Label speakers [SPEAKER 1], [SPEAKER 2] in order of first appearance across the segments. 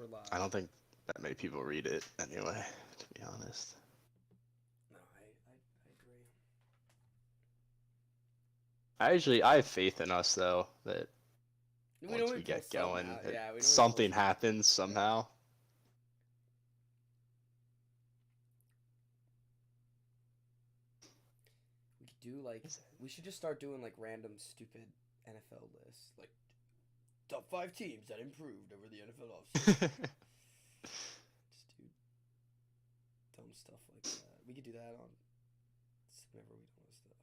[SPEAKER 1] We're live.
[SPEAKER 2] I don't think that many people read it anyway, to be honest.
[SPEAKER 1] No, I agree.
[SPEAKER 2] I have faith in us though that
[SPEAKER 1] We
[SPEAKER 2] once
[SPEAKER 1] know
[SPEAKER 2] we
[SPEAKER 1] pull
[SPEAKER 2] get
[SPEAKER 1] something
[SPEAKER 2] going,
[SPEAKER 1] out.
[SPEAKER 2] that
[SPEAKER 1] Yeah, we know
[SPEAKER 2] something happens somehow.
[SPEAKER 1] We could do we should just start doing like random stupid NFL lists, like top 5 teams that improved over the NFL offseason. Just do dumb stuff like that. We could do that on whenever we do stuff.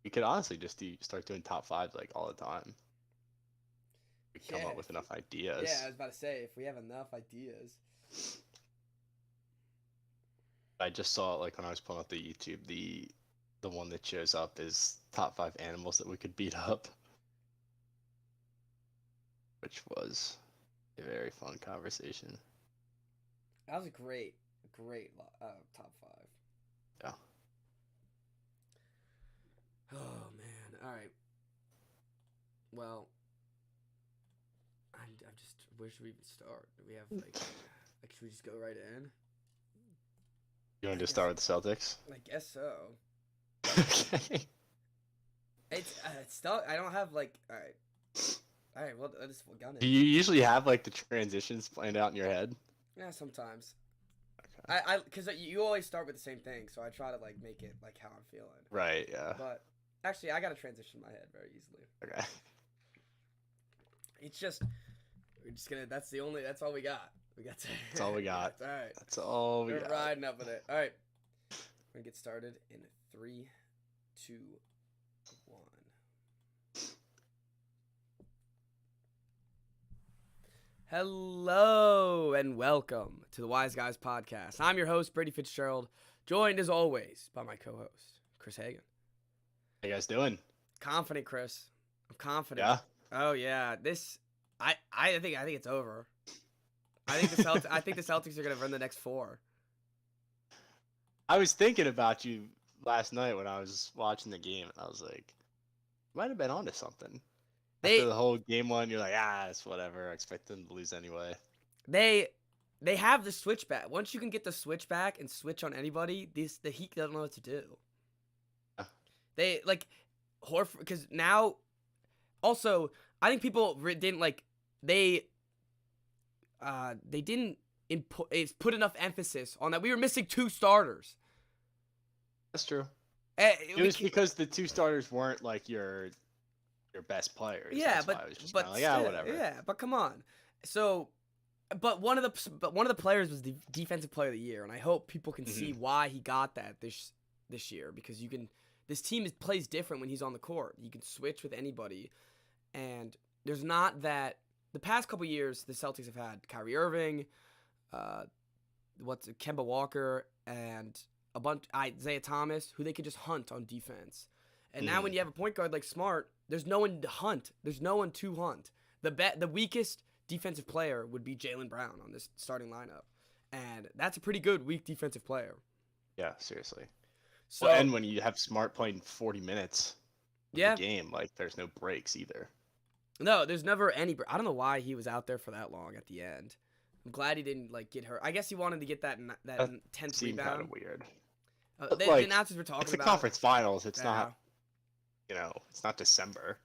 [SPEAKER 2] You could honestly just start doing top 5 like all the time. We could come up with enough ideas.
[SPEAKER 1] Yeah, I was about to say, if we have enough ideas.
[SPEAKER 2] I just saw it like when I was pulling up the YouTube, the one that shows up is top 5 animals that we could beat up, which was a very fun conversation.
[SPEAKER 1] That was a great top 5.
[SPEAKER 2] Yeah.
[SPEAKER 1] Oh man! All right. Well, I'm just. Where should we even start? Do we have like should we just go right in?
[SPEAKER 2] You want to just start with the Celtics?
[SPEAKER 1] I guess so.
[SPEAKER 2] Okay.
[SPEAKER 1] It's still. I don't have like. All right. Well, let's gun it.
[SPEAKER 2] Do you usually have like the transitions planned out in your head?
[SPEAKER 1] Yeah, sometimes.
[SPEAKER 2] Okay.
[SPEAKER 1] Because you always start with the same thing, so I try to like make it like how I'm feeling.
[SPEAKER 2] Right. Yeah.
[SPEAKER 1] But actually, I got to transition my head very easily.
[SPEAKER 2] Okay.
[SPEAKER 1] It's just we're just gonna. That's all we got.
[SPEAKER 2] That's all we got.
[SPEAKER 1] All right.
[SPEAKER 2] That's all we
[SPEAKER 1] We're
[SPEAKER 2] got.
[SPEAKER 1] riding up with it. All right. We're gonna get started in 3, 2, 1. Hello and welcome to the Wise Guys Podcast. I'm your host, Brady Fitzgerald, joined as always by my co-host, Chris Hagan.
[SPEAKER 2] How you guys doing?
[SPEAKER 1] Confident, Chris. I'm confident.
[SPEAKER 2] Yeah.
[SPEAKER 1] Oh yeah. I think it's over. I think the Celtics are gonna run the next 4.
[SPEAKER 2] I was thinking about you last night when I was watching the game, and I was like, might have been onto something. After the whole game 1, you're like, it's whatever. I expect them to lose anyway.
[SPEAKER 1] They have the switchback. Once you can get the switchback and switch on anybody, the Heat don't know what to do.
[SPEAKER 2] Yeah.
[SPEAKER 1] They like Horford because now. Also, I think people didn't like they didn't put enough emphasis on that. We were missing 2 starters.
[SPEAKER 2] That's true. It was because the 2 starters weren't like your best players.
[SPEAKER 1] Yeah,
[SPEAKER 2] That's why I was just like, whatever.
[SPEAKER 1] Yeah, but come on. So, but one of the players was the defensive player of the year, and I hope people can see why he got that this year, because this team plays different when he's on the court. You can switch with anybody, and there's not that. The past couple years, the Celtics have had Kyrie Irving, Kemba Walker, and a bunch Isaiah Thomas, who they could just hunt on defense. And now when you have a point guard like Smart, there's no one to hunt. There's no one to hunt. The weakest defensive player would be Jaylen Brown on this starting lineup, and that's a pretty good weak defensive player.
[SPEAKER 2] Yeah, seriously.
[SPEAKER 1] So,
[SPEAKER 2] and when you have Smart playing 40 minutes of the game, like there's no breaks either.
[SPEAKER 1] No, there's never any. I don't know why he was out there for that long at the end. I'm glad he didn't like get hurt. I guess he wanted to get that 10th rebound.
[SPEAKER 2] Kind of weird.
[SPEAKER 1] The announcers were talking about.
[SPEAKER 2] It's the conference finals. It's not. It's not December.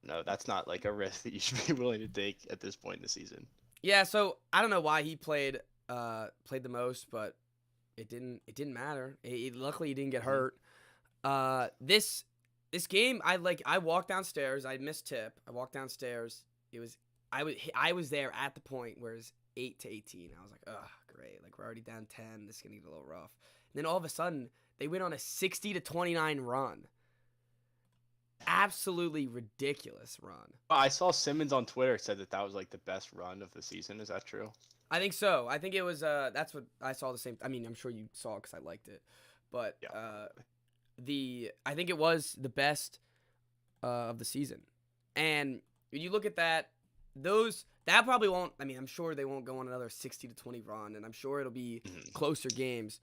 [SPEAKER 2] No, that's not like a risk that you should be willing to take at this point in the season.
[SPEAKER 1] Yeah, so I don't know why he played the most, but it didn't matter. Luckily he didn't get hurt. This game, I walked downstairs. I missed tip. I walked downstairs. I was there at the point where it's 8-18. I was like, great. Like we're already down 10. This is gonna get a little rough. And then all of a sudden they went on a 60-29 run. Absolutely ridiculous run.
[SPEAKER 2] I saw Simmons on Twitter said that was like the best run of the season. Is that true?
[SPEAKER 1] I think so. I think it was. That's what I saw. The same. I mean, I'm sure you saw it because I liked it. But I think it was the best of the season. And when you look at that probably won't. I mean, I'm sure they won't go on another 60-20 run, and I'm sure it'll be closer games.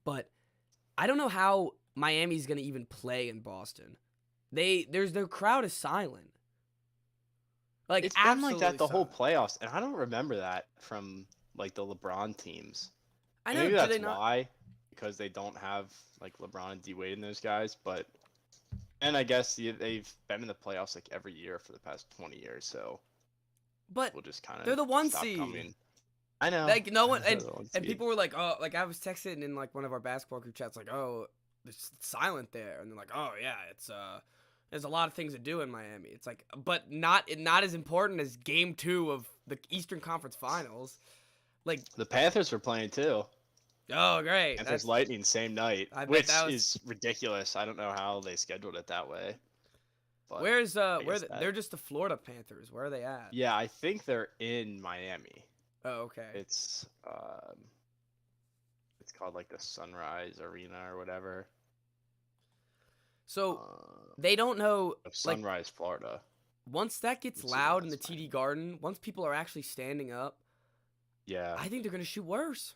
[SPEAKER 1] But I don't know how Miami's gonna even play in Boston. Their crowd is silent. Like
[SPEAKER 2] It's been like that
[SPEAKER 1] absolutely
[SPEAKER 2] the whole
[SPEAKER 1] solid.
[SPEAKER 2] playoffs, and I don't remember that from like the LeBron teams.
[SPEAKER 1] I
[SPEAKER 2] And
[SPEAKER 1] know.
[SPEAKER 2] maybe
[SPEAKER 1] Do
[SPEAKER 2] that's
[SPEAKER 1] they not?
[SPEAKER 2] why, because they don't have like LeBron and D Wade and those guys. But and I guess they've been in the playoffs like every year for the past 20 years, so
[SPEAKER 1] But
[SPEAKER 2] we'll just kind
[SPEAKER 1] they're
[SPEAKER 2] of
[SPEAKER 1] the one
[SPEAKER 2] stop
[SPEAKER 1] seed.
[SPEAKER 2] coming. I know.
[SPEAKER 1] Like no one
[SPEAKER 2] They're the one
[SPEAKER 1] and
[SPEAKER 2] seed.
[SPEAKER 1] people were like, oh, like I was texting in like one of our basketball group chats, like, oh, it's silent there, and they're like, oh yeah, it's there's a lot of things to do in Miami. It's like, but not as important as Game 2 of the Eastern Conference Finals. Like,
[SPEAKER 2] The Panthers were playing too.
[SPEAKER 1] oh great,
[SPEAKER 2] Panthers
[SPEAKER 1] that's
[SPEAKER 2] Lightning same night,
[SPEAKER 1] I bet
[SPEAKER 2] which
[SPEAKER 1] that was.
[SPEAKER 2] is ridiculous. I don't know how they scheduled it that way, but
[SPEAKER 1] Where's
[SPEAKER 2] I guess that.
[SPEAKER 1] they're just the Florida Panthers. Where are they at?
[SPEAKER 2] Yeah, I think they're in Miami.
[SPEAKER 1] Oh okay.
[SPEAKER 2] It's called like the Sunrise Arena or whatever.
[SPEAKER 1] So they don't know like
[SPEAKER 2] Sunrise, Florida.
[SPEAKER 1] once that gets
[SPEAKER 2] Let's see when
[SPEAKER 1] loud in the
[SPEAKER 2] that's
[SPEAKER 1] TD
[SPEAKER 2] Miami.
[SPEAKER 1] Garden, once people are actually standing up,
[SPEAKER 2] Yeah,
[SPEAKER 1] I think they're gonna shoot worse.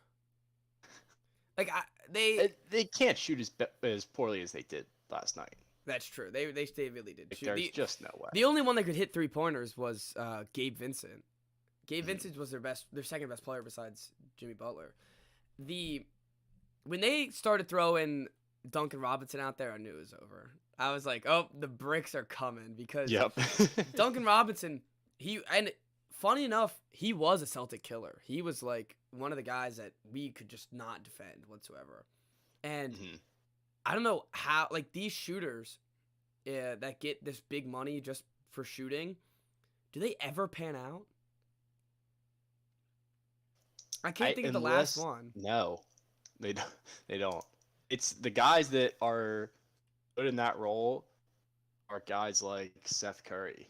[SPEAKER 1] Like they
[SPEAKER 2] they can't shoot as poorly as they did last night.
[SPEAKER 1] That's true. They really did
[SPEAKER 2] Like,
[SPEAKER 1] shoot.
[SPEAKER 2] there's just no way.
[SPEAKER 1] The only one that could hit 3-pointers was Gabe Vincent. Gabe
[SPEAKER 2] Mhm.
[SPEAKER 1] Vincent was their second best player besides Jimmy Butler. When they started throwing Duncan Robinson out there, I knew it was over. I was like, oh, the bricks are coming because
[SPEAKER 2] Yep.
[SPEAKER 1] Duncan Robinson, funny enough, he was a Celtic killer. He was like one of the guys that we could just not defend whatsoever. And
[SPEAKER 2] Mhm.
[SPEAKER 1] I don't know how, like, these shooters that get this big money just for shooting, do they ever pan out? I can't think of the last one.
[SPEAKER 2] No, they don't. They don't. It's the guys that are put in that role are guys like Seth Curry,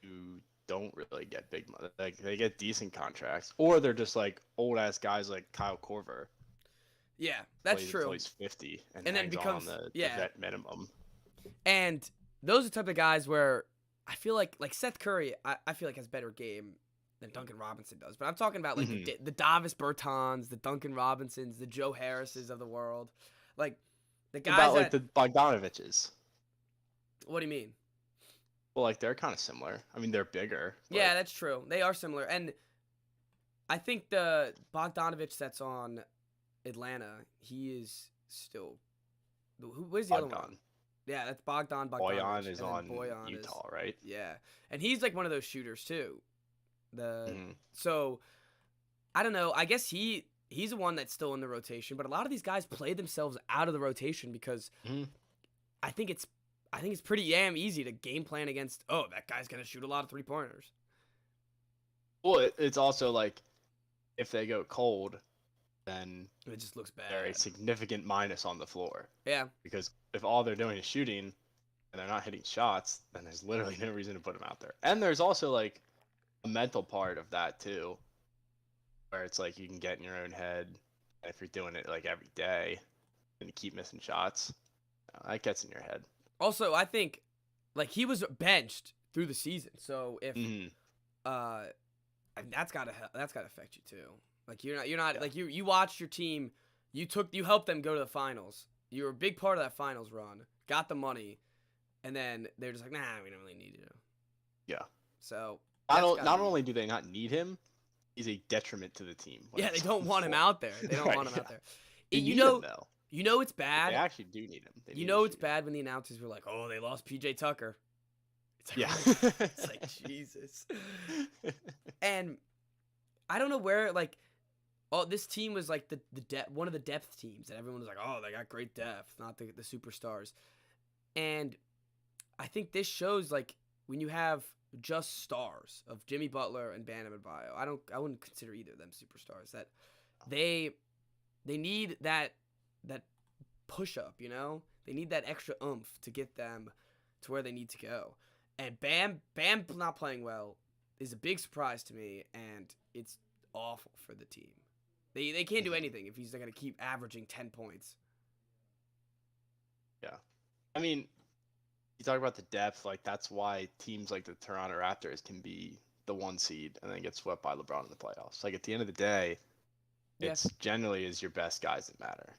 [SPEAKER 2] who don't really get big money. Like they get decent contracts, or they're just like old ass guys like Kyle Korver.
[SPEAKER 1] Yeah, that's
[SPEAKER 2] plays
[SPEAKER 1] true.
[SPEAKER 2] Until he's 50 and
[SPEAKER 1] then
[SPEAKER 2] hangs
[SPEAKER 1] becomes
[SPEAKER 2] on the
[SPEAKER 1] yeah.
[SPEAKER 2] vet minimum.
[SPEAKER 1] And those are the type of guys where I feel like Seth Curry, I feel like has better game than Duncan Robinson does. But I'm talking about like the Davis Bertans, the Duncan Robinsons, the Joe Harrises of the world, like the guys
[SPEAKER 2] About
[SPEAKER 1] that,
[SPEAKER 2] like the Bogdanoviches.
[SPEAKER 1] What do you mean?
[SPEAKER 2] Well, like they're kind of similar. I mean, they're bigger.
[SPEAKER 1] Yeah, that's true. They are similar, and I think the Bogdanovich that's on Atlanta, he is still. Where's the other one? Yeah, that's Bogdanovich.
[SPEAKER 2] Bojan is
[SPEAKER 1] and
[SPEAKER 2] on
[SPEAKER 1] Bojan
[SPEAKER 2] Utah,
[SPEAKER 1] is,
[SPEAKER 2] right?
[SPEAKER 1] Yeah, and he's like one of those shooters too.
[SPEAKER 2] Mhm.
[SPEAKER 1] So I don't know. I guess he's the one that's still in the rotation, but a lot of these guys play themselves out of the rotation because
[SPEAKER 2] Mhm.
[SPEAKER 1] I think it's pretty damn easy to game plan against. Oh, that guy's gonna shoot a lot of 3-pointers.
[SPEAKER 2] Well, it's also like if they go cold, then
[SPEAKER 1] It just looks
[SPEAKER 2] they're a
[SPEAKER 1] bad.
[SPEAKER 2] significant minus on the floor.
[SPEAKER 1] Yeah.
[SPEAKER 2] Because if all they're doing is shooting and they're not hitting shots, then there's literally no reason to put them out there. And there's also like a mental part of that too, where it's like you can get in your own head. And if you're doing it like every day and you keep missing shots, that gets in your head.
[SPEAKER 1] Also, I think like he was benched through the season, so if
[SPEAKER 2] Mhm.
[SPEAKER 1] that's gotta affect you too. Like you're not like you watched your team, you helped them go to the finals. You were a big part of that finals run, got the money, and then they're just like, nah, we don't really need you.
[SPEAKER 2] Yeah.
[SPEAKER 1] So
[SPEAKER 2] Not only do they not need him, he's a detriment to the team.
[SPEAKER 1] Yeah, they don't want him out there. They don't want him out there.
[SPEAKER 2] They
[SPEAKER 1] You
[SPEAKER 2] need him, though.
[SPEAKER 1] You know it's bad.
[SPEAKER 2] They actually do need him.
[SPEAKER 1] You know it's bad when the announcers were like, "Oh, they lost PJ Tucker." It's like,
[SPEAKER 2] Yeah.
[SPEAKER 1] it's like Jesus. And I don't know where like, oh, this team was like one of the depth teams that everyone was like, "Oh, they got great depth, not the superstars." And I think this shows like when you have just stars of Jimmy Butler and Bam Adebayo. I wouldn't consider either of them superstars. That they need that push up, you know? They need that extra oomph to get them to where they need to go. And Bam not playing well is a big surprise to me, and it's awful for the team. They can't do anything if he's going to keep averaging 10 points.
[SPEAKER 2] Yeah. I mean, you talk about the depth, like that's why teams like the Toronto Raptors can be the 1 seed and then get swept by LeBron in the playoffs. Like at the end of the day, it's generally is your best guys that matter.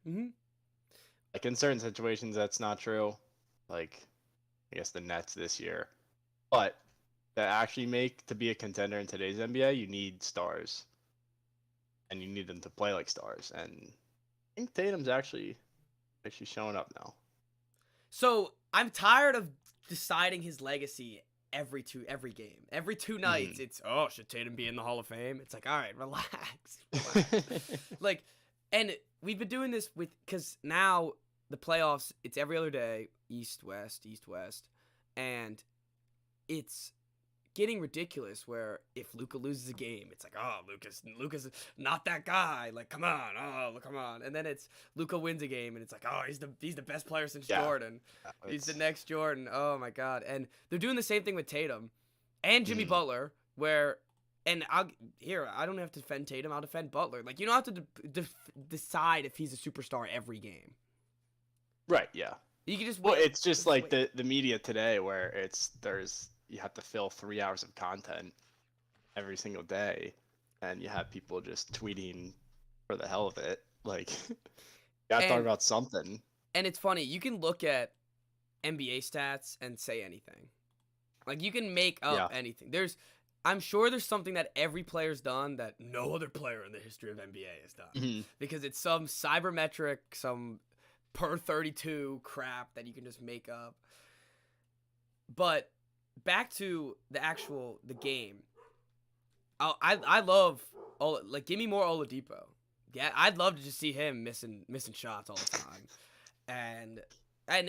[SPEAKER 1] Mm-hmm.
[SPEAKER 2] Like in certain situations, that's not true. Like, I guess the Nets this year. But that actually make to be a contender in today's NBA, you need stars, and you need them to play like stars. And I think Tatum's actually showing up now.
[SPEAKER 1] So I'm tired of deciding his legacy every game. Every 2 nights, it's should Tatum be in the Hall of Fame? It's like, all right, relax. Like, and we've been doing this because now the playoffs, it's every other day, East West, and it's getting ridiculous where if Luka loses a game, it's like, oh, Luka's not that guy. Like, come on. And then it's Luka wins a game and it's like, oh, he's the best player since Jordan. He's the next Jordan. Oh my God. And they're doing the same thing with Tatum and Jimmy Butler, where I don't have to defend Tatum, I'll defend Butler. Like, you don't have to decide if he's a superstar every game.
[SPEAKER 2] Right, yeah.
[SPEAKER 1] You can just
[SPEAKER 2] Well, it's just like the media today where you have to fill 3 hours of content every single day, and you have people just tweeting for the hell of it. Like, you gotta talk about something.
[SPEAKER 1] And it's funny, you can look at NBA stats and say anything. Like, you can make up anything. I'm sure there's something that every player's done that no other player in the history of NBA has done. Because it's some cybermetric, some per 32 crap that you can just make up. But back to the game. I love give me more Oladipo. Yeah, I'd love to just see him missing shots all the time. And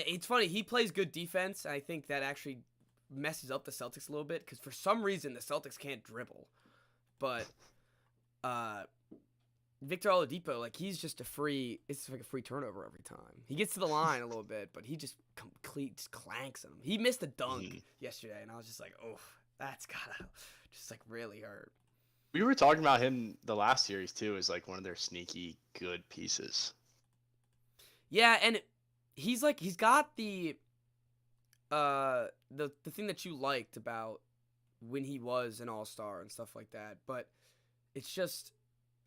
[SPEAKER 1] it's funny, he plays good defense, and I think that actually messes up the Celtics a little bit because for some reason the Celtics can't dribble. But Victor Oladipo, like, he's just it's like a free turnover every time. He gets to the line a little bit, but he just clanks him. He missed a dunk yesterday, and I was just like, oh, that's gotta just like really hurt.
[SPEAKER 2] We were talking about him the last series too as like one of their sneaky good pieces.
[SPEAKER 1] Yeah, and he's got the thing that you liked about when he was an all-star and stuff like that, but it's just,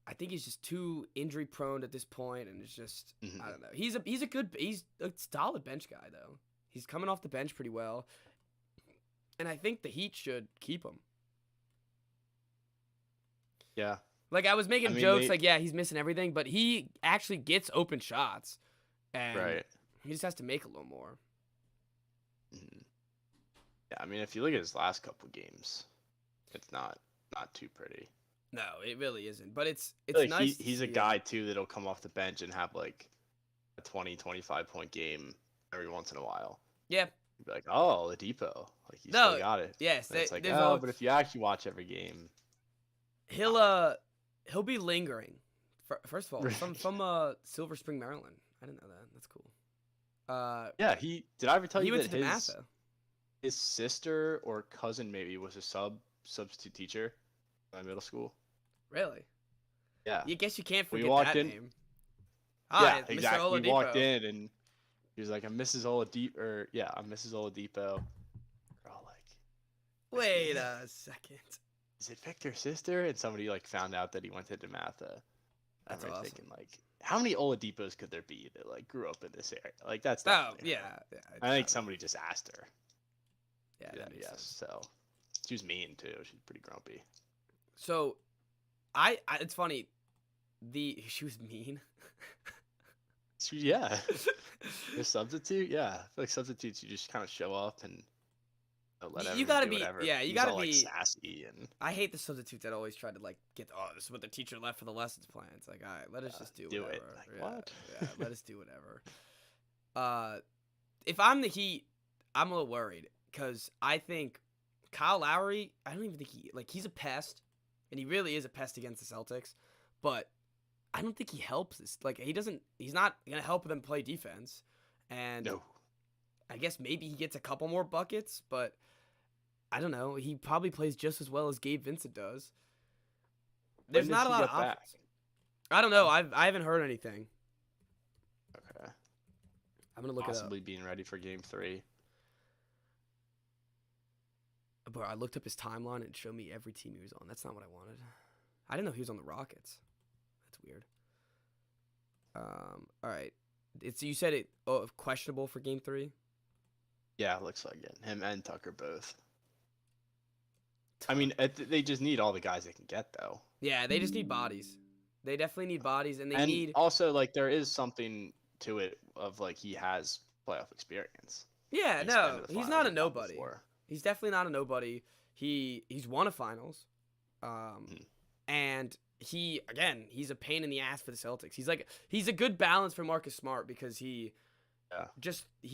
[SPEAKER 1] I think he's just too injury prone at this point, and it's just I don't know. He's a solid bench guy though. He's coming off the bench pretty well, and I think the Heat should keep him.
[SPEAKER 2] Yeah.
[SPEAKER 1] Like, I was making jokes like, yeah, he's missing everything, but he actually gets open shots, and he just has to make a little more.
[SPEAKER 2] Yeah, I mean, if you look at his last couple games, it's not too pretty.
[SPEAKER 1] No, it really isn't. But it's
[SPEAKER 2] like
[SPEAKER 1] nice.
[SPEAKER 2] He's a guy too that'll come off the bench and have like a 20, 25-point game every once in a while.
[SPEAKER 1] Yeah.
[SPEAKER 2] You'd be like, oh, Oladipo, like he's still got it.
[SPEAKER 1] Yes,
[SPEAKER 2] it's like, oh, but if you actually watch every game,
[SPEAKER 1] he'll be lingering. First of all, from Silver Spring, Maryland. I didn't know that. That's cool.
[SPEAKER 2] Yeah, did I ever tell you
[SPEAKER 1] went
[SPEAKER 2] that his sister or cousin maybe was a substitute teacher in my middle school?
[SPEAKER 1] Really?
[SPEAKER 2] Yeah.
[SPEAKER 1] I guess you can't forget that name.
[SPEAKER 2] Yeah, exactly. We walked in and he was like, I'm Mrs. Oladipo. I'm Mrs. Oladipo. We're all like,
[SPEAKER 1] wait a second.
[SPEAKER 2] Is it Victor's sister? And somebody like found out that he went to DeMatha.
[SPEAKER 1] That's awesome.
[SPEAKER 2] Thinking, like, how many Oladipos could there be that like grew up in this area? Like, that's
[SPEAKER 1] yeah.
[SPEAKER 2] I think somebody just asked her.
[SPEAKER 1] Yeah.
[SPEAKER 2] Yes. So she was mean too. She's pretty grumpy.
[SPEAKER 1] So, it's funny. She was mean.
[SPEAKER 2] Yeah. A substitute. Yeah, I feel like substitutes you just kind of show up and let
[SPEAKER 1] you gotta
[SPEAKER 2] do
[SPEAKER 1] be
[SPEAKER 2] whatever.
[SPEAKER 1] you gotta be
[SPEAKER 2] like, sassy and.
[SPEAKER 1] I hate the substitutes that always try to like get this is what the teacher left for the lessons plan. It's like, all right, let us just do whatever.
[SPEAKER 2] It. Like, what?
[SPEAKER 1] Yeah, let us do whatever. If I'm the Heat, I'm a little worried because I think Kyle Lowry. I don't even think he's a pest, and he really is a pest against the Celtics, but I don't think he helps this. Like, he's not gonna help them play defense, and
[SPEAKER 2] no.
[SPEAKER 1] I guess maybe he gets a couple more buckets, but I don't know. He probably plays just as well as Gabe Vincent does. There's not a lot of options. I don't know. I haven't heard anything.
[SPEAKER 2] Okay.
[SPEAKER 1] I'm gonna look
[SPEAKER 2] possibly
[SPEAKER 1] it up.
[SPEAKER 2] Being ready for Game 3.
[SPEAKER 1] But I looked up his timeline and it showed me every team he was on. That's not what I wanted. I didn't know he was on the Rockets. That's weird. All right. You said it questionable for Game 3?
[SPEAKER 2] Yeah, it looks like it. Him and Tucker both. I mean, they just need all the guys they can get, though.
[SPEAKER 1] Yeah, they just need bodies. They definitely need bodies, and they
[SPEAKER 2] And
[SPEAKER 1] need.
[SPEAKER 2] also, like, there is something to it of like he has playoff experience.
[SPEAKER 1] Yeah,
[SPEAKER 2] He's been
[SPEAKER 1] no,
[SPEAKER 2] to the
[SPEAKER 1] he's
[SPEAKER 2] finals
[SPEAKER 1] not a
[SPEAKER 2] a lot
[SPEAKER 1] nobody.
[SPEAKER 2] before.
[SPEAKER 1] He's definitely not a nobody. He's won a finals, and he's a pain in the ass for the Celtics. He's a good balance for Marcus Smart because he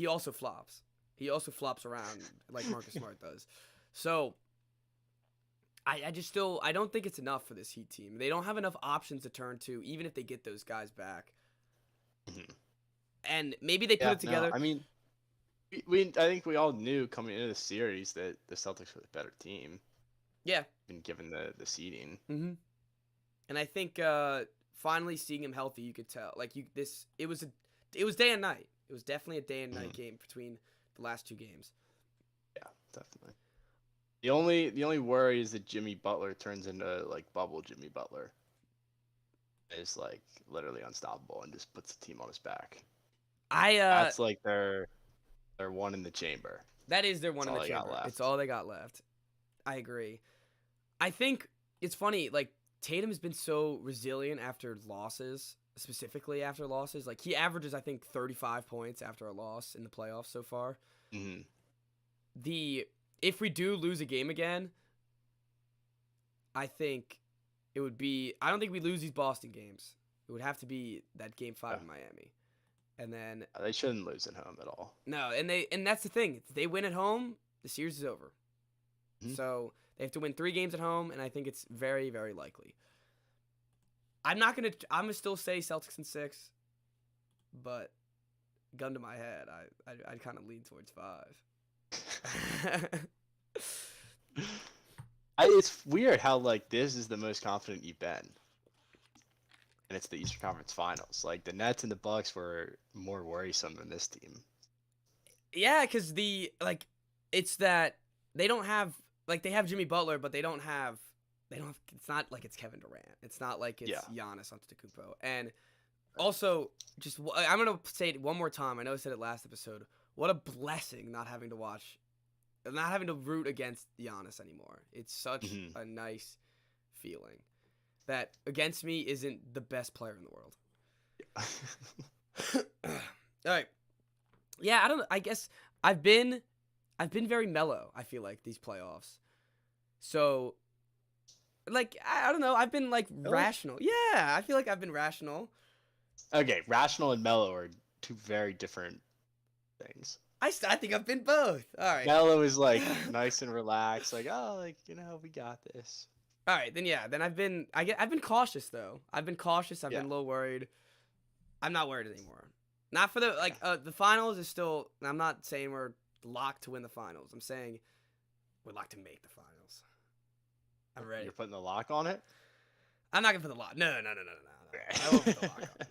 [SPEAKER 1] also flops. He also flops around like Marcus Smart does. So I don't think it's enough for this Heat team. They don't have enough options to turn to, even if they get those guys back. And maybe they put it together.
[SPEAKER 2] No, I mean, I think we all knew coming into the series that the Celtics were the better team.
[SPEAKER 1] Yeah.
[SPEAKER 2] And given the seeding.
[SPEAKER 1] Mm-hmm. And I think finally seeing him healthy, you could tell. Like it was day and night. It was definitely a day and night game between the last two games.
[SPEAKER 2] Yeah, definitely. The only worry is that Jimmy Butler turns into like bubble Jimmy Butler. Is like literally unstoppable and just puts the team on his back. That's like their one in the chamber.
[SPEAKER 1] That is their one in the chamber. It's all they got left. I agree. I think it's funny, like Tatum has been so resilient after losses, specifically after losses. Like he averages, I think, 35 points after a loss in the playoffs so far.
[SPEAKER 2] Mm-hmm.
[SPEAKER 1] If we do lose a game again, I think it would be. I don't think we lose these Boston games. It would have to be that Game 5 in Miami, and then
[SPEAKER 2] they shouldn't lose at home at all.
[SPEAKER 1] No, and that's the thing. If they win at home, the series is over. Mm-hmm. So they have to win 3 games at home, and I think it's very, very likely. I'm gonna still say Celtics in 6, but gun to my head, I'd kind of lean towards 5.
[SPEAKER 2] It's weird how like this is the most confident you've been, and it's the Eastern Conference Finals. Like the Nets and the Bucks were more worrisome than this team.
[SPEAKER 1] Yeah, because it's that they don't have they have Jimmy Butler, but they don't have. It's not like it's Kevin Durant. It's not like it's Giannis Antetokounmpo. And also, I'm gonna say it one more time. I know I said it last episode. What a blessing not having to root against Giannis anymore. It's such a nice feeling that against me isn't the best player in the world. All right. Yeah, I don't know. I guess I've been very mellow, I feel like, these playoffs. So I don't know, I've been rational. Yeah, I feel like I've been rational.
[SPEAKER 2] Okay, rational and mellow are two very different things.
[SPEAKER 1] I think I've been both. All right.
[SPEAKER 2] Mellow is like nice and relaxed, like we got this.
[SPEAKER 1] All right, then I've been cautious though. I've been cautious. I've been a little worried. I'm not worried anymore. Not for the finals is still. I'm not saying we're locked to win the finals. I'm saying we're locked to make the finals. I'm ready.
[SPEAKER 2] You're putting the lock on it?
[SPEAKER 1] I'm not gonna put the lock. No. I won't put the lock on it.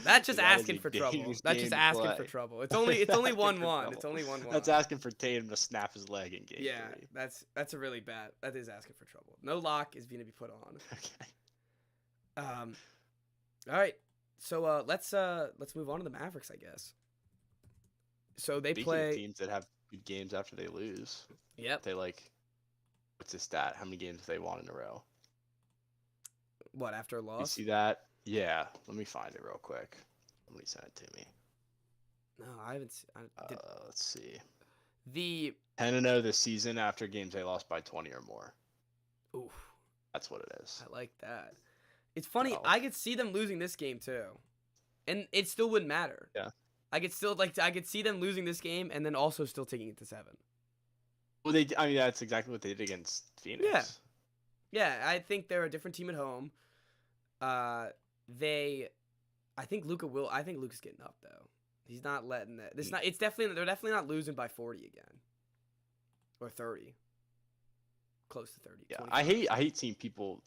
[SPEAKER 1] That's just asking for trouble. That's just asking for trouble. It's only 1-1. It's only 1-1.
[SPEAKER 2] That's asking for Tatum to snap his leg in game 3.
[SPEAKER 1] That's a really bad. That is asking for trouble. No lock is going to be put on.
[SPEAKER 2] Okay.
[SPEAKER 1] All right. So let's move on to the Mavericks, I guess. So they play
[SPEAKER 2] teams that have good games after they lose.
[SPEAKER 1] Yep.
[SPEAKER 2] They what's the stat? How many games have they won in a row?
[SPEAKER 1] What, after a loss?
[SPEAKER 2] You see that? Yeah, let me find it real quick. Somebody sent it to me.
[SPEAKER 1] No, I haven't.
[SPEAKER 2] Let's see.
[SPEAKER 1] The
[SPEAKER 2] 10-0 this season after games they lost by 20 or more.
[SPEAKER 1] Oof,
[SPEAKER 2] that's what it is.
[SPEAKER 1] I like that. It's funny. I could see them losing this game too, and it still wouldn't matter.
[SPEAKER 2] Yeah,
[SPEAKER 1] I could see them losing this game and then also still taking it to 7.
[SPEAKER 2] Well, that's exactly what they did against Phoenix.
[SPEAKER 1] Yeah. I think they're a different team at home. I think Luka's getting up though. He's not letting that. They're definitely not losing by 40 again. Or 30. Close to 30.
[SPEAKER 2] Yeah, 25. I hate seeing people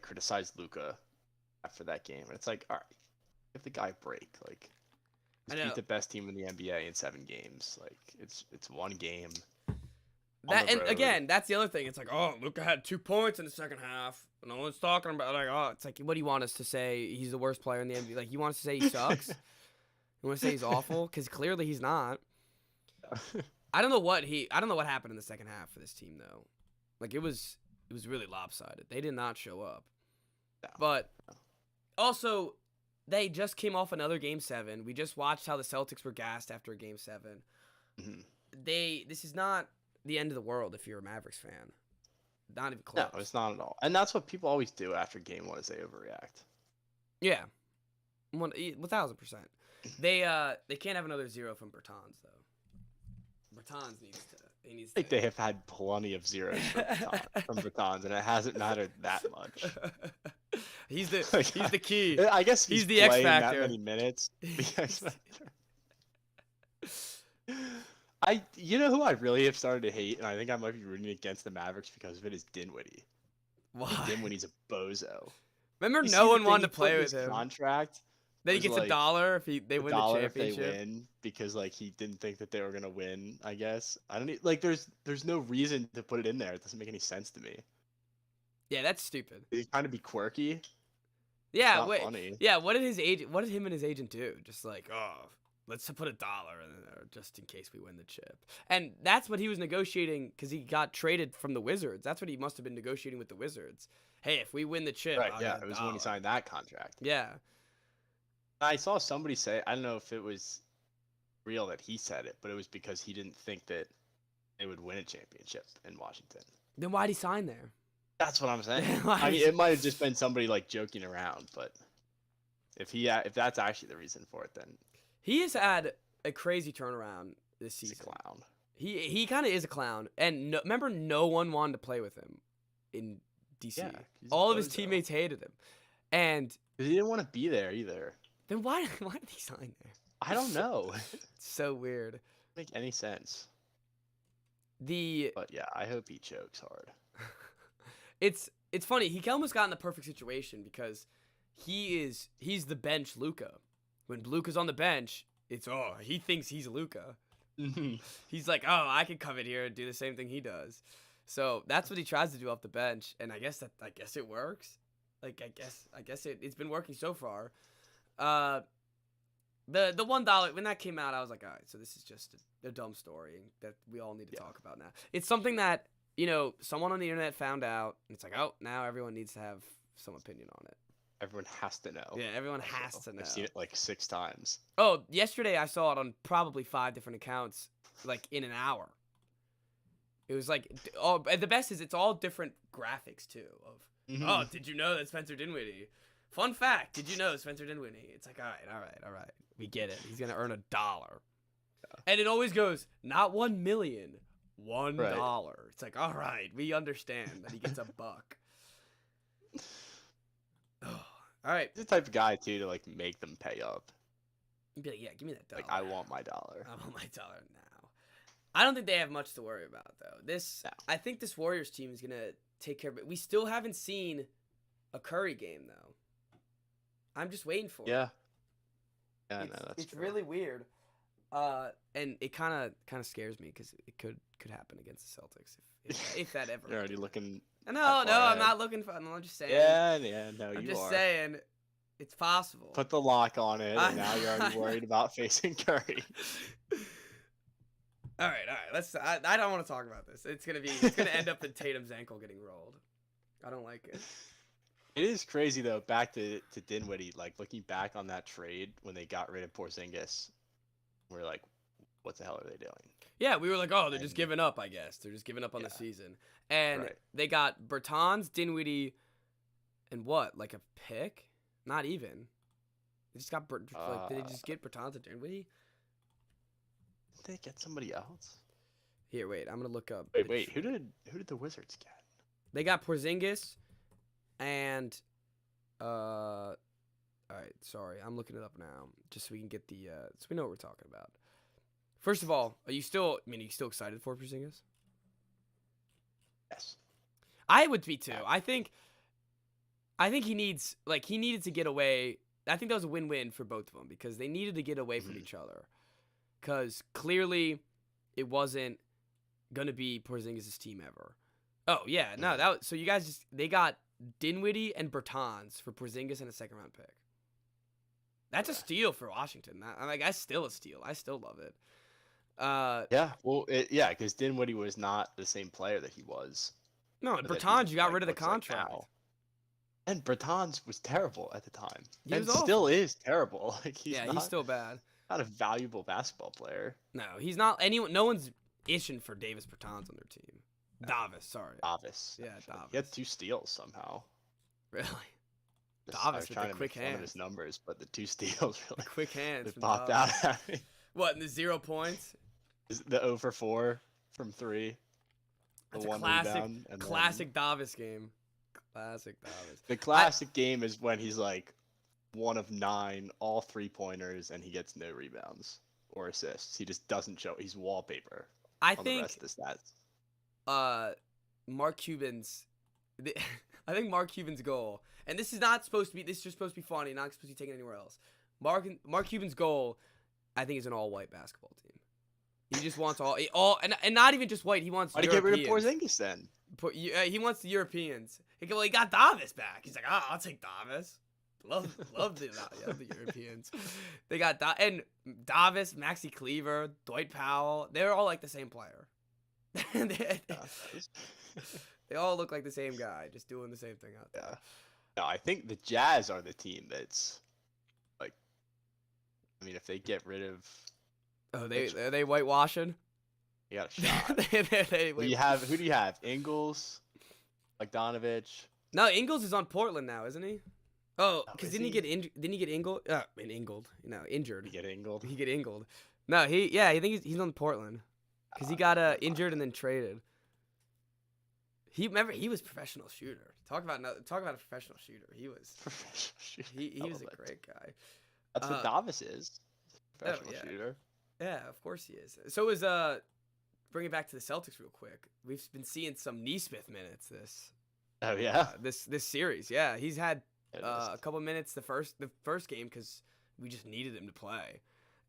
[SPEAKER 2] criticize Luka after that game. And it's like, all right, give the guy a break. He's beat the best team in the NBA in 7 games. It's one game.
[SPEAKER 1] And again, that's the other thing. It's like, oh, Luka had 2 points in the second half. No one's talking about it's like, what do you want us to say? He's the worst player in the NBA. You want us to say he sucks? You want to say he's awful? Because clearly he's not. I don't know what happened in the second half for this team though. Like it was really lopsided. They did not show up.
[SPEAKER 2] No.
[SPEAKER 1] But also, they just came off another Game 7. We just watched how the Celtics were gassed after a Game 7.
[SPEAKER 2] Mm-hmm.
[SPEAKER 1] This is not the end of the world if you're a Mavericks fan. Not even close.
[SPEAKER 2] No, it's not at all. And that's what people always do after Game 1 is they overreact.
[SPEAKER 1] Yeah, 1,000%. They can't have another 0 from Bertans though. Bertans needs to. He needs.
[SPEAKER 2] I think they have had plenty of zeros from Bertans, and it hasn't mattered that much.
[SPEAKER 1] He's the key.
[SPEAKER 2] I guess
[SPEAKER 1] he's the X factor.
[SPEAKER 2] That many minutes. The X factor. You know who I really have started to hate, and I think I might be rooting against the Mavericks because of it, is Dinwiddie.
[SPEAKER 1] Why?
[SPEAKER 2] Dinwiddie's a bozo.
[SPEAKER 1] Remember, no one wanted to play with him.
[SPEAKER 2] Contract.
[SPEAKER 1] Then he gets like, $1 if they win the championship.
[SPEAKER 2] If they win, because like he didn't think that they were gonna win. I guess I don't like. There's no reason to put it in there. It doesn't make any sense to me.
[SPEAKER 1] Yeah, that's stupid.
[SPEAKER 2] He's trying to be quirky.
[SPEAKER 1] Yeah, wait. Funny. Yeah, what did him and his agent do? Just like, oh, let's put $1 in there just in case we win the chip. And that's what he was negotiating because he got traded from the Wizards. That's what he must have been negotiating with the Wizards. Hey, if we win the chip,
[SPEAKER 2] right? Yeah, it was when he signed that contract.
[SPEAKER 1] Yeah.
[SPEAKER 2] I saw somebody say, I don't know if it was real that he said it, but it was because he didn't think that they would win a championship in Washington.
[SPEAKER 1] Then why'd he sign there?
[SPEAKER 2] That's what I'm saying. I mean, it might have just been somebody like joking around, but if that's actually the reason for it, then
[SPEAKER 1] he has had a crazy turnaround this season.
[SPEAKER 2] He's a clown.
[SPEAKER 1] He kind of is a clown, and remember, no one wanted to play with him in DC. Yeah, all of his teammates hated him, and
[SPEAKER 2] he didn't want to be there either.
[SPEAKER 1] Then why did he sign there?
[SPEAKER 2] I don't know.
[SPEAKER 1] It's so weird.
[SPEAKER 2] Doesn't make any sense. But yeah, I hope he chokes hard.
[SPEAKER 1] It's funny. He almost got in the perfect situation because he's the bench Luka. When Luka's on the bench, he thinks he's Luka. He's like, oh, I can come in here and do the same thing he does. So that's what he tries to do off the bench, and I guess it works. Like I guess it's been working so far. The $1 when that came out, I was like, all right, so this is just a dumb story that we all need to talk about now. It's something that someone on the internet found out, and it's like, oh, now everyone needs to have some opinion on it.
[SPEAKER 2] Everyone has to know.
[SPEAKER 1] Yeah, everyone has to know.
[SPEAKER 2] I've seen it like 6 times.
[SPEAKER 1] Oh, yesterday I saw it on probably 5 different accounts, like in an hour. It was like, and the best is it's all different graphics too. Oh, did you know that Spencer Dinwiddie? Fun fact, did you know Spencer Dinwiddie? It's like, all right. We get it. He's going to earn $1. Yeah. And it always goes, not 1 million, $1. Right. It's like, all right, we understand that he gets $1. Oh, all right.
[SPEAKER 2] He's the type of guy, too, to, like, make them pay up.
[SPEAKER 1] You'd be like, yeah, give me that $1.
[SPEAKER 2] Like, I want my $1.
[SPEAKER 1] I want my $1 now. I don't think they have much to worry about, though. I think this Warriors team is going to take care of it. We still haven't seen a Curry game, though. I'm just waiting for it.
[SPEAKER 2] Yeah, no, that's
[SPEAKER 1] it's really weird, and it kind of scares me because it could happen against the Celtics if that ever.
[SPEAKER 2] You're already looking.
[SPEAKER 1] No, I'm not looking for. I'm just saying.
[SPEAKER 2] Yeah, no,
[SPEAKER 1] I'm just saying, it's possible.
[SPEAKER 2] Put the lock on it, and now you're already worried about facing Curry.
[SPEAKER 1] All right. I don't want to talk about this. It's gonna end up in Tatum's ankle getting rolled. I don't like it.
[SPEAKER 2] It is crazy though. Back to Dinwiddie, like looking back on that trade when they got rid of Porzingis, we're like, what the hell are they doing?
[SPEAKER 1] Yeah, we were like, oh, they're just giving up. I guess they're just giving up on the season, and they got Bertans, Dinwiddie, and what? Like a pick? Not even. They just got did they just get Bertans and Dinwiddie?
[SPEAKER 2] Did they get somebody else?
[SPEAKER 1] Here, wait. I'm gonna look up.
[SPEAKER 2] Wait. Who did the Wizards get?
[SPEAKER 1] They got Porzingis. And, all right, sorry, I'm looking it up now, just so we can get so we know what we're talking about. First of all, are you still excited for Porzingis?
[SPEAKER 2] Yes.
[SPEAKER 1] I would be too. I think he needed to get away. I think that was a win-win for both of them because they needed to get away from each other. Because clearly it wasn't going to be Porzingis' team ever. Oh, yeah, no, so you guys they got Dinwiddie and Bertans for Porzingis and a 2nd-round pick. That's a steal for Washington. That's still a steal. I still love it.
[SPEAKER 2] Yeah, well, because Dinwiddie was not the same player that he was
[SPEAKER 1] No,
[SPEAKER 2] But that
[SPEAKER 1] Bertans,
[SPEAKER 2] he,
[SPEAKER 1] you got
[SPEAKER 2] like,
[SPEAKER 1] rid of the
[SPEAKER 2] looks like
[SPEAKER 1] contract.
[SPEAKER 2] now. And Bertans was terrible at the time,
[SPEAKER 1] He
[SPEAKER 2] and
[SPEAKER 1] was awful.
[SPEAKER 2] still is terrible. Like
[SPEAKER 1] Yeah, he's still bad.
[SPEAKER 2] not a valuable basketball player.
[SPEAKER 1] No, he's not. Anyone, no one's itching for Davis Bertans on their team. Davis, sorry.
[SPEAKER 2] Davis.
[SPEAKER 1] Yeah,
[SPEAKER 2] actually.
[SPEAKER 1] Davis.
[SPEAKER 2] He had 2 steals somehow.
[SPEAKER 1] Really?
[SPEAKER 2] I
[SPEAKER 1] Davis
[SPEAKER 2] was
[SPEAKER 1] with
[SPEAKER 2] trying
[SPEAKER 1] the
[SPEAKER 2] to
[SPEAKER 1] quick
[SPEAKER 2] make fun of
[SPEAKER 1] hands.
[SPEAKER 2] his numbers, but the 2 steals
[SPEAKER 1] The
[SPEAKER 2] really
[SPEAKER 1] quick hands.
[SPEAKER 2] they
[SPEAKER 1] From
[SPEAKER 2] popped
[SPEAKER 1] Davis.
[SPEAKER 2] out at me.
[SPEAKER 1] What, in the 0 points?
[SPEAKER 2] Is the 0 for 4 from 3.
[SPEAKER 1] That's
[SPEAKER 2] The
[SPEAKER 1] a
[SPEAKER 2] 1
[SPEAKER 1] classic,
[SPEAKER 2] rebound, and
[SPEAKER 1] classic Davis game. Classic Davis.
[SPEAKER 2] The classic game is when he's like 1 of 9, all 3-pointers, and he gets no rebounds or assists. He just doesn't show. He's wallpaper
[SPEAKER 1] I
[SPEAKER 2] on the
[SPEAKER 1] think
[SPEAKER 2] rest of the stats.
[SPEAKER 1] Mark Cuban's I think Mark Cuban's goal, and this is not supposed to be, this is just supposed to be funny, not supposed to be taken anywhere else. Mark Cuban's goal, I think, is an all-white basketball team. He just wants all and not even just white. He wants
[SPEAKER 2] Why do you get rid of
[SPEAKER 1] Europeans.
[SPEAKER 2] Porzingis then?
[SPEAKER 1] He wants the Europeans. He got Davis back. He's like, I'll take Davis. Love the Europeans. They got and Davis, Maxi Cleaver, Dwight Powell. They're all like the same player. They all look like the same guy, just doing the same thing out there.
[SPEAKER 2] Yeah. No, I think the Jazz are the team that's like. I mean, if they get rid of,
[SPEAKER 1] Oh, are they whitewashing?
[SPEAKER 2] you got a shot. Who do you have? Ingles, Bogdanovich.
[SPEAKER 1] No, Ingles is on Portland now, isn't he? Oh, because
[SPEAKER 2] is
[SPEAKER 1] didn't he
[SPEAKER 2] he?
[SPEAKER 1] get injured? Didn't he get injured? Injured.
[SPEAKER 2] You get Ingold.
[SPEAKER 1] He get Ingled. No, I think he's on Portland because he got injured and then traded. He was a professional shooter. Talk about a professional shooter. He was.
[SPEAKER 2] Professional shooter.
[SPEAKER 1] He
[SPEAKER 2] I
[SPEAKER 1] was a
[SPEAKER 2] love that.
[SPEAKER 1] great guy.
[SPEAKER 2] That's what Davis is. Professional
[SPEAKER 1] yeah.
[SPEAKER 2] shooter.
[SPEAKER 1] Yeah, of course he is. So is bring it back to the Celtics real quick. We've been seeing some Nesmith minutes this.
[SPEAKER 2] Oh yeah.
[SPEAKER 1] This series, yeah, he's had
[SPEAKER 2] It
[SPEAKER 1] a couple minutes the first game because we just needed him to play,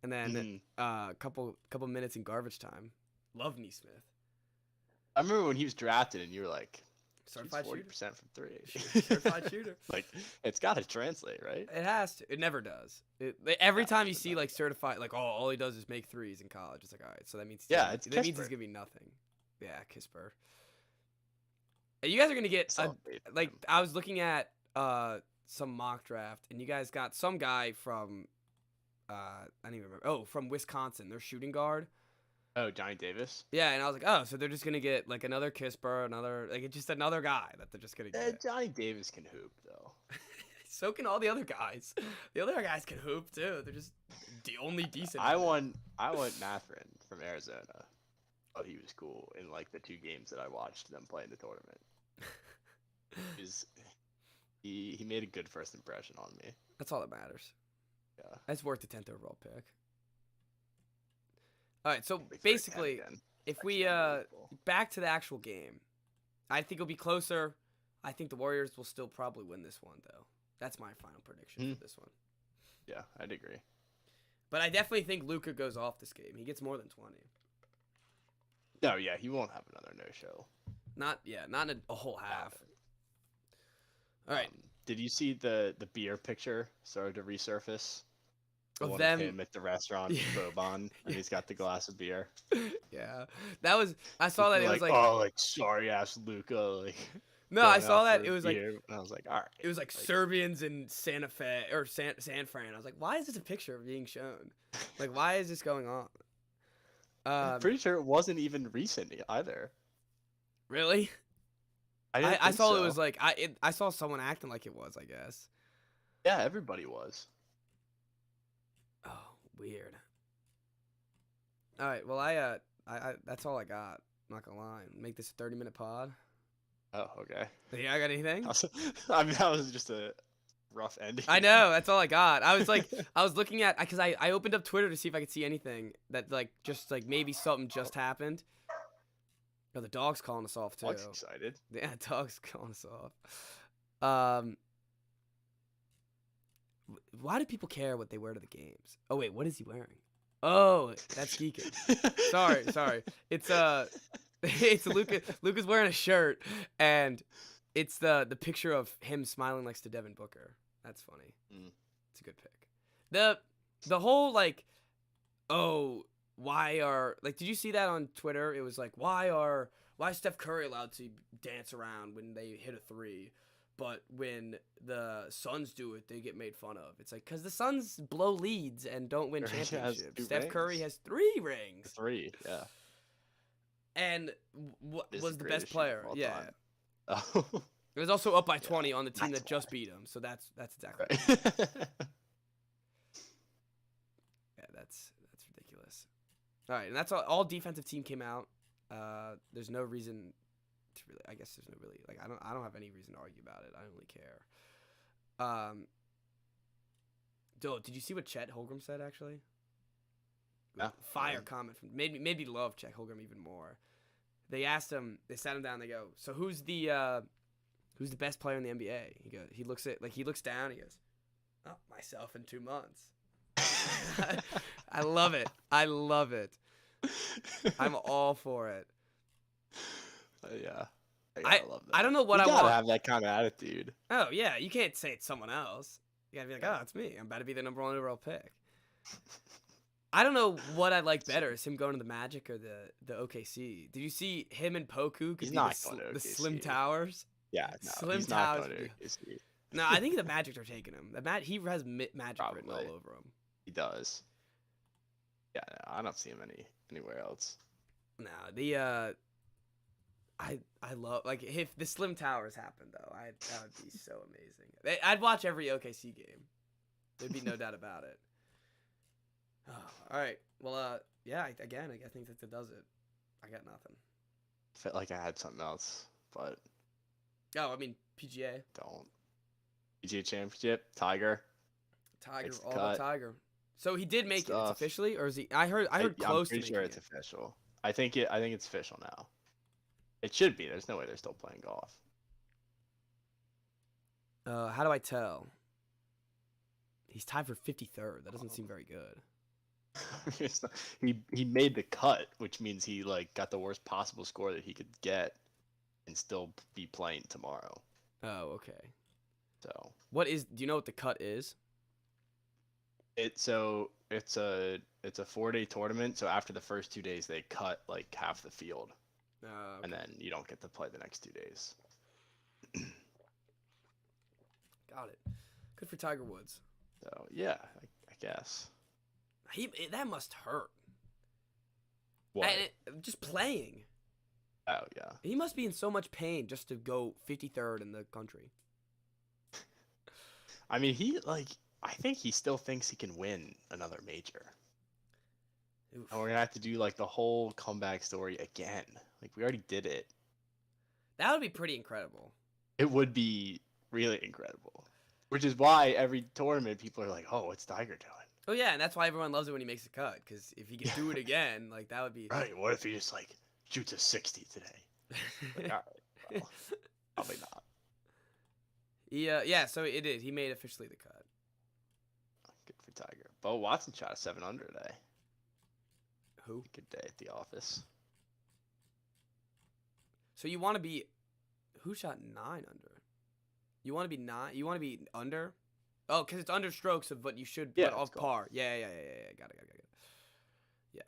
[SPEAKER 1] and then a couple minutes in garbage time. Love Nesmith.
[SPEAKER 2] I remember when he was drafted, and you were like,
[SPEAKER 1] Certified
[SPEAKER 2] 40%
[SPEAKER 1] shooter.
[SPEAKER 2] from 3.
[SPEAKER 1] Certified shooter.
[SPEAKER 2] Like, it's got to translate, right?
[SPEAKER 1] It has to. It never does. Every time you see like certified, like all he does is make threes in college. It's like, all right, so that means
[SPEAKER 2] it's
[SPEAKER 1] that means he's
[SPEAKER 2] Kispert.
[SPEAKER 1] gonna be nothing. Yeah, Kispert. You guys are gonna get like I was looking at some mock draft, and you guys got some guy from I don't even remember. Oh, from Wisconsin, their shooting guard.
[SPEAKER 2] Oh, Johnny Davis.
[SPEAKER 1] Yeah, and I was like, oh, so they're just gonna get like another Kispert, just another guy that they're just gonna get.
[SPEAKER 2] Johnny Davis can hoop though.
[SPEAKER 1] So can all the other guys. The other guys can hoop too. They're just the only decent.
[SPEAKER 2] I want Mathurin from Arizona. Oh, he was cool in like the 2 games that I watched them play in the tournament. He made a good first impression on me.
[SPEAKER 1] That's all that matters.
[SPEAKER 2] Yeah.
[SPEAKER 1] That's worth the 10th overall pick. All right, so basically, if we back to the actual game, I think it'll be closer. I think the Warriors will still probably win this one, though. That's my final prediction for this one.
[SPEAKER 2] Yeah, I'd agree.
[SPEAKER 1] But I definitely think Luka goes off this game. He gets more than 20.
[SPEAKER 2] No, yeah, he won't have another no-show.
[SPEAKER 1] Not in a whole half. All right.
[SPEAKER 2] Did you see the beer picture started to resurface? The
[SPEAKER 1] Of
[SPEAKER 2] one
[SPEAKER 1] them
[SPEAKER 2] him at the restaurant, Boban, and he's got the glass of beer.
[SPEAKER 1] Yeah, that was. I saw that. It was like,
[SPEAKER 2] oh, like sorry ass Luca. Like,
[SPEAKER 1] no, I saw that. It was like,
[SPEAKER 2] and I was like, all right.
[SPEAKER 1] it was like Serbians in Santa Fe or San Fran. I was like, why is this a picture being shown? Like, why is this going on?
[SPEAKER 2] I'm pretty sure it wasn't even recent either.
[SPEAKER 1] Really? I saw it was like I saw someone acting like it was. I guess.
[SPEAKER 2] Yeah, everybody was.
[SPEAKER 1] Oh, weird. All right, well, I that's all I got. I'm not gonna lie. Make this a 30-minute pod.
[SPEAKER 2] Oh, okay.
[SPEAKER 1] Yeah, I got anything?
[SPEAKER 2] I mean, that was just a rough ending.
[SPEAKER 1] I know, that's all I got. I was like, I was looking at, because I opened up Twitter to see if I could see anything that like just like maybe something just happened. Oh, the dog's calling us off too.
[SPEAKER 2] Dog's excited.
[SPEAKER 1] Yeah, dog's calling us off. Why do people care what they wear to the games? Oh wait, what is he wearing? Oh, that's geeking. sorry. It's Luka. Luka's wearing a shirt, and it's the picture of him smiling next to Devin Booker. That's funny. It's a good pick. The whole like, oh, why are like? Did you see that on Twitter? It was like, why are why is Steph Curry allowed to dance around when they hit a three, but when the Suns do it, they get made fun of? It's like, because the Suns blow leads and don't win
[SPEAKER 2] Curry has
[SPEAKER 1] championships.
[SPEAKER 2] 2
[SPEAKER 1] Steph Curry
[SPEAKER 2] rings.
[SPEAKER 1] has 3 rings.
[SPEAKER 2] 3, yeah.
[SPEAKER 1] And
[SPEAKER 2] Is
[SPEAKER 1] was the best
[SPEAKER 2] greatest shooter
[SPEAKER 1] player.
[SPEAKER 2] of all
[SPEAKER 1] Yeah.
[SPEAKER 2] time. Oh,
[SPEAKER 1] It was also up by 20 on the team
[SPEAKER 2] that's
[SPEAKER 1] that just
[SPEAKER 2] why.
[SPEAKER 1] beat him. So that's exactly
[SPEAKER 2] right.
[SPEAKER 1] Yeah, that's ridiculous. All right, and that's all defensive team came out. There's no reason to really. I guess there's no really like I don't have any reason to argue about it. I don't really care. Did you see what Chet Holmgren said actually?
[SPEAKER 2] Yeah.
[SPEAKER 1] Fire comment from made me love Chet Holmgren even more. They asked him. They sat him down. They go, so who's the best player in the NBA? He looks down. He goes, oh, myself in 2 months. I love it. I love it. I'm all for it.
[SPEAKER 2] Yeah.
[SPEAKER 1] I
[SPEAKER 2] love that.
[SPEAKER 1] I don't know what
[SPEAKER 2] you
[SPEAKER 1] I
[SPEAKER 2] gotta
[SPEAKER 1] want.
[SPEAKER 2] have that kind of attitude.
[SPEAKER 1] Oh yeah, you can't say it's someone else. You gotta be like, oh, it's me. I'm about to be the number 1 overall pick. I don't know what I like better, is him going to the Magic or the OKC. Did you see him and Poku could
[SPEAKER 2] He's
[SPEAKER 1] be
[SPEAKER 2] not going to
[SPEAKER 1] the
[SPEAKER 2] OKC.
[SPEAKER 1] Slim Towers?
[SPEAKER 2] Yeah, no,
[SPEAKER 1] Slim
[SPEAKER 2] he's not
[SPEAKER 1] Towers.
[SPEAKER 2] going to OKC.
[SPEAKER 1] No, I think the Magic are taking him. He has Magic written all
[SPEAKER 2] Probably.
[SPEAKER 1] over him.
[SPEAKER 2] He does. Yeah, no, I don't see him anywhere else.
[SPEAKER 1] No, I love, like, if the Slim Towers happened though, that would be so amazing. I'd watch every OKC game. There'd be no doubt about it. Oh, all right. Well, yeah. I think that does it. I got nothing.
[SPEAKER 2] Felt like I had something else, but
[SPEAKER 1] Oh, I mean PGA.
[SPEAKER 2] don't. PGA Championship, Tiger.
[SPEAKER 1] Tiger,
[SPEAKER 2] It's the
[SPEAKER 1] all about
[SPEAKER 2] cut.
[SPEAKER 1] Tiger. So he did make it. It's
[SPEAKER 2] Stuff.
[SPEAKER 1] officially, or is he? I heard close to
[SPEAKER 2] I'm pretty
[SPEAKER 1] making
[SPEAKER 2] sure it's
[SPEAKER 1] it.
[SPEAKER 2] official. I think it's official now. It should be. There's no way they're still playing golf.
[SPEAKER 1] How do I tell? He's tied for 53rd. That doesn't seem very good.
[SPEAKER 2] He made the cut, which means he like got the worst possible score that he could get, and still be playing tomorrow.
[SPEAKER 1] Oh, okay.
[SPEAKER 2] So
[SPEAKER 1] do you know what the cut is?
[SPEAKER 2] it's a 4-day tournament. So after the first 2 days, they cut like half the field,
[SPEAKER 1] Okay.
[SPEAKER 2] and then you don't get to play the next 2 days.
[SPEAKER 1] Got it. Good for Tiger Woods.
[SPEAKER 2] So yeah, I guess.
[SPEAKER 1] That must hurt.
[SPEAKER 2] What?
[SPEAKER 1] Just playing.
[SPEAKER 2] Oh yeah.
[SPEAKER 1] He must be in so much pain just to go 53rd in the country.
[SPEAKER 2] I mean, I think he still thinks he can win another major.
[SPEAKER 1] Oof.
[SPEAKER 2] And we're gonna have to do like the whole comeback story again. Like we already did it.
[SPEAKER 1] That would be pretty incredible.
[SPEAKER 2] It would be really incredible. Which is why every tournament people are like, "Oh, what's Tiger doing?"
[SPEAKER 1] Oh yeah, and that's why everyone loves it when he makes a cut. Because if he could do it again, like that would be
[SPEAKER 2] Right. What if he just like shoots a 60 today? Like, all right, well, probably not.
[SPEAKER 1] Yeah. So it is. He made officially the cut.
[SPEAKER 2] Good for Tiger. Bo Watson shot a 7 under today.
[SPEAKER 1] Who?
[SPEAKER 2] Good day at the office.
[SPEAKER 1] So you want to be? Who shot 9 under? You want to be 9? You want to be under? Oh, because it's under strokes of what you should.
[SPEAKER 2] Yeah,
[SPEAKER 1] but off
[SPEAKER 2] it's golf.
[SPEAKER 1] par. Yeah. Got it. Yeah.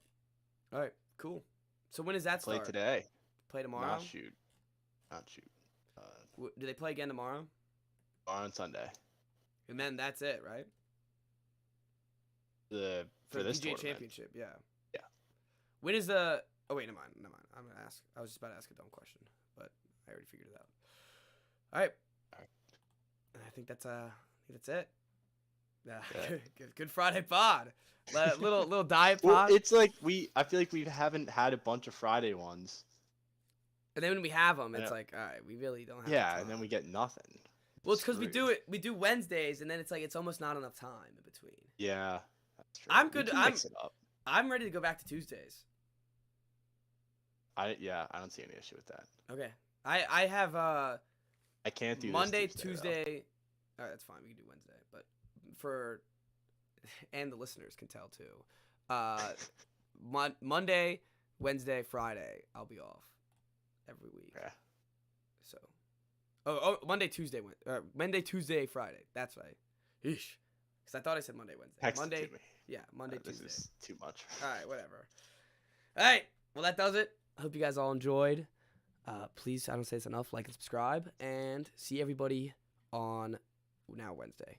[SPEAKER 1] All right. Cool. So when does that
[SPEAKER 2] Play
[SPEAKER 1] start?
[SPEAKER 2] today.
[SPEAKER 1] Play tomorrow.
[SPEAKER 2] Not shoot.
[SPEAKER 1] Do they play again tomorrow?
[SPEAKER 2] On Sunday.
[SPEAKER 1] And then that's it, right?
[SPEAKER 2] For this
[SPEAKER 1] PGA
[SPEAKER 2] tournament.
[SPEAKER 1] Championship, yeah.
[SPEAKER 2] Yeah.
[SPEAKER 1] When is the? Oh wait, never mind. I'm gonna ask. I was just about to ask a dumb question, but I already figured it out. All right. I think that's it. Yeah. Good Friday pod. Little diet pod.
[SPEAKER 2] Well, it's like I feel like we haven't had a bunch of Friday ones.
[SPEAKER 1] And then when we have them, it's
[SPEAKER 2] Yeah.
[SPEAKER 1] like, all right, we really don't have.
[SPEAKER 2] Yeah,
[SPEAKER 1] time.
[SPEAKER 2] and then we get nothing.
[SPEAKER 1] Well, it's because we
[SPEAKER 2] Screw.
[SPEAKER 1] we do Wednesdays, and then it's like it's almost not enough time in between.
[SPEAKER 2] Yeah, that's true.
[SPEAKER 1] I'm
[SPEAKER 2] We
[SPEAKER 1] good.
[SPEAKER 2] can mix it up.
[SPEAKER 1] I'm ready to go back to Tuesdays.
[SPEAKER 2] I don't see any issue with that.
[SPEAKER 1] Okay. I have
[SPEAKER 2] I can't do
[SPEAKER 1] Monday,
[SPEAKER 2] this Tuesday,
[SPEAKER 1] Tuesday. All right, that's fine. We can do Wednesday, but and the listeners can tell too. Monday, Wednesday, Friday, I'll be off every week.
[SPEAKER 2] Yeah.
[SPEAKER 1] So, Monday, Tuesday, Monday, Tuesday, Friday. That's right. Eesh. Because I thought I said Monday, Wednesday.
[SPEAKER 2] Text it
[SPEAKER 1] Monday,
[SPEAKER 2] to me.
[SPEAKER 1] yeah, Monday,
[SPEAKER 2] This
[SPEAKER 1] Tuesday.
[SPEAKER 2] is too much.
[SPEAKER 1] All right, whatever. All right, well that does it. I hope you guys all enjoyed. Please, I don't say this enough. Like and subscribe, and see everybody on now Wednesday.